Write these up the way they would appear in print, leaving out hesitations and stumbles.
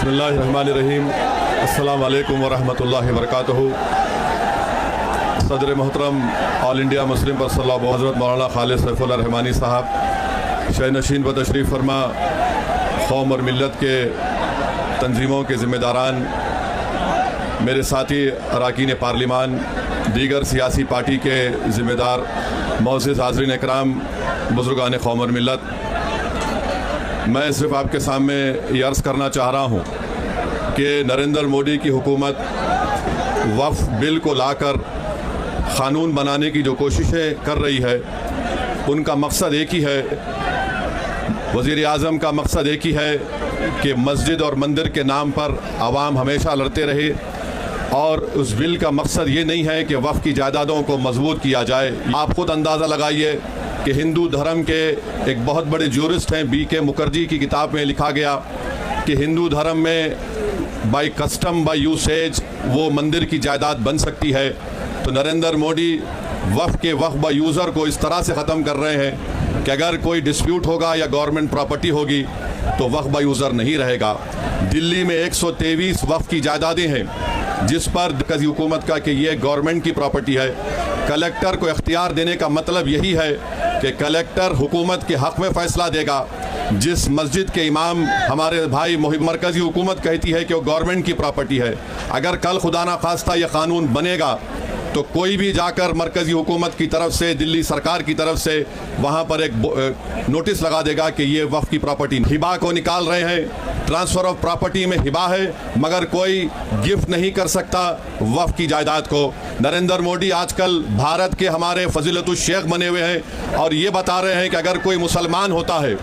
बिस्मिल्लाहिर्रहमानिर्रहीम। अस्सलाम वालेकुम वरहमतुल्लाहि वबरकातुहू। सदर मोहतरम ऑल इंडिया मुस्लिम पर्सनल हज़रत मौलाना खालिद सैफुल्लाह रहमानी साहब शह नशीन व तशरीफ़ फरमा, कौम और मिल्लत के तंजीमों के ज़िम्मेदारान, मेरे साथी अरकान पार्लिमान, दीगर सियासी पार्टी के ज़िम्मेदार, मोअज़्ज़िज़ हाज़रीन इकराम, बुज़ुर्गान कौम और मिल्लत, मैं सिर्फ आपके सामने ये अर्ज़ करना चाह रहा हूँ कि नरेंद्र मोदी की हुकूमत वक्फ़ बिल को लाकर क़ानून बनाने की जो कोशिशें कर रही है, उनका मकसद एक ही है। वज़ीर आज़म का मकसद एक ही है कि मस्जिद और मंदिर के नाम पर आवाम हमेशा लड़ते रहे, और उस बिल का मकसद ये नहीं है कि वक्फ़ की जायदादों को मजबूत किया जाए। आप खुद अंदाज़ा लगाइए कि हिंदू धर्म के एक बहुत बड़े ज्यूरिस्ट हैं, BK मुखर्जी की किताब में लिखा गया कि हिंदू धर्म में बाय कस्टम बाय यूसेज वो मंदिर की जायदाद बन सकती है। तो नरेंद्र मोदी वक्फ़ के वक्फ़ बाय यूज़र को इस तरह से ख़त्म कर रहे हैं कि अगर कोई डिस्प्यूट होगा या गवर्नमेंट प्रॉपर्टी होगी तो वक्फ़ बाय यूज़र नहीं रहेगा। दिल्ली में 123 वक्फ़ की जायदादें हैं जिस पर मरकज़ी हुकूमत का कि ये गवर्नमेंट की प्रॉपर्टी है। कलेक्टर को इख्तियार देने का मतलब यही है कि कलेक्टर हुकूमत के हक़ में फ़ैसला देगा। जिस मस्जिद के इमाम हमारे भाई मरकज़ी हुकूमत कहती है कि वो गवर्नमेंट की प्रॉपर्टी है, अगर कल खुदा ना खास्ता ये क़ानून बनेगा तो कोई भी जाकर मरकज़ी हुकूमत की तरफ से, दिल्ली सरकार की तरफ से वहाँ पर एक नोटिस लगा देगा कि ये वक्फ़ की प्रॉपर्टी। हिबा को निकाल रहे हैं, ट्रांसफ़र ऑफ प्रॉपर्टी में हिबा है, मगर कोई गिफ्ट नहीं कर सकता वक्फ़ की जायदाद को। नरेंद्र मोदी आजकल भारत के हमारे फजीलतुल शेख बने हुए हैं और ये बता रहे हैं कि अगर कोई मुसलमान होता है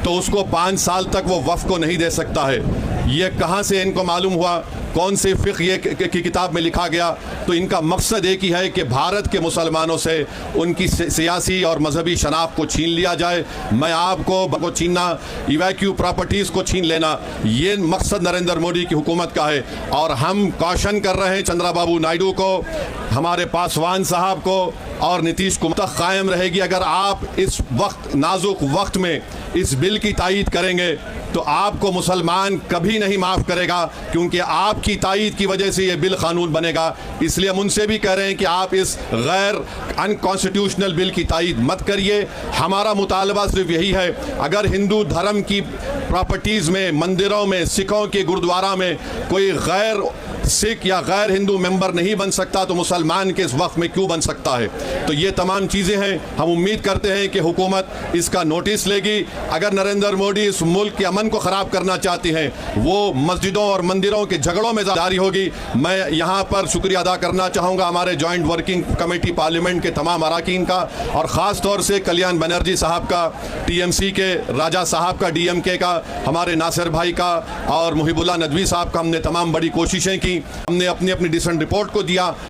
तो उसको 5 साल तक वो वक्फ़ को नहीं दे सकता है। ये कहाँ से इनको मालूम हुआ, कौन से फ़िक़्ह ये की किताब में लिखा गया? तो इनका मकसद एक ही है कि भारत के मुसलमानों से उनकी सियासी और मजहबी शनाख्त को छीन लिया जाए। मैं आपको छीनना, इवैक्यू प्रॉपर्टीज़ को छीन लेना, ये मकसद नरेंद्र मोदी की हुकूमत का है। और हम कॉशन कर रहे हैं चंद्रबाबू नायडू को, हमारे पासवान साहब को और नीतीश कुमार कायम रहेगी। अगर आप इस वक्त नाजुक वक्त में इस बिल की तायीद करेंगे तो आपको मुसलमान कभी नहीं माफ़ करेगा, क्योंकि आपकी तायीद की वजह से ये बिल कानून बनेगा। इसलिए हम उनसे भी कह रहे हैं कि आप इस गैर अनकॉन्स्टिट्यूशनल बिल की तायीद मत करिए। हमारा मुतालबा सिर्फ यही है, अगर हिंदू धर्म की प्रॉपर्टीज़ में, मंदिरों में, सिखों के गुरुद्वारा में कोई गैर सिख या गैर हिंदू मेंबर नहीं बन सकता तो मुसलमान के इस वक्त में क्यों बन सकता है? तो ये तमाम चीज़ें हैं। हम उम्मीद करते हैं कि हुकूमत इसका नोटिस लेगी। अगर नरेंद्र मोदी इस मुल्क के अमन को ख़राब करना चाहते हैं, वो मस्जिदों और मंदिरों के झगड़ों में जारी होगी। मैं यहाँ पर शुक्रिया अदा करना चाहूँगा हमारे जॉइंट वर्किंग कमेटी पार्लियामेंट के तमाम अरकान का, और ख़ास तौर से कल्याण बनर्जी साहब का, TMC के राजा साहब का, DMK का, हमारे नासिर भाई का और मुहिबुल्लाह नदवी साहब का। हमने तमाम बड़ी कोशिशें की, हमने अपनी अपनी डिसेंट रिपोर्ट को दिया।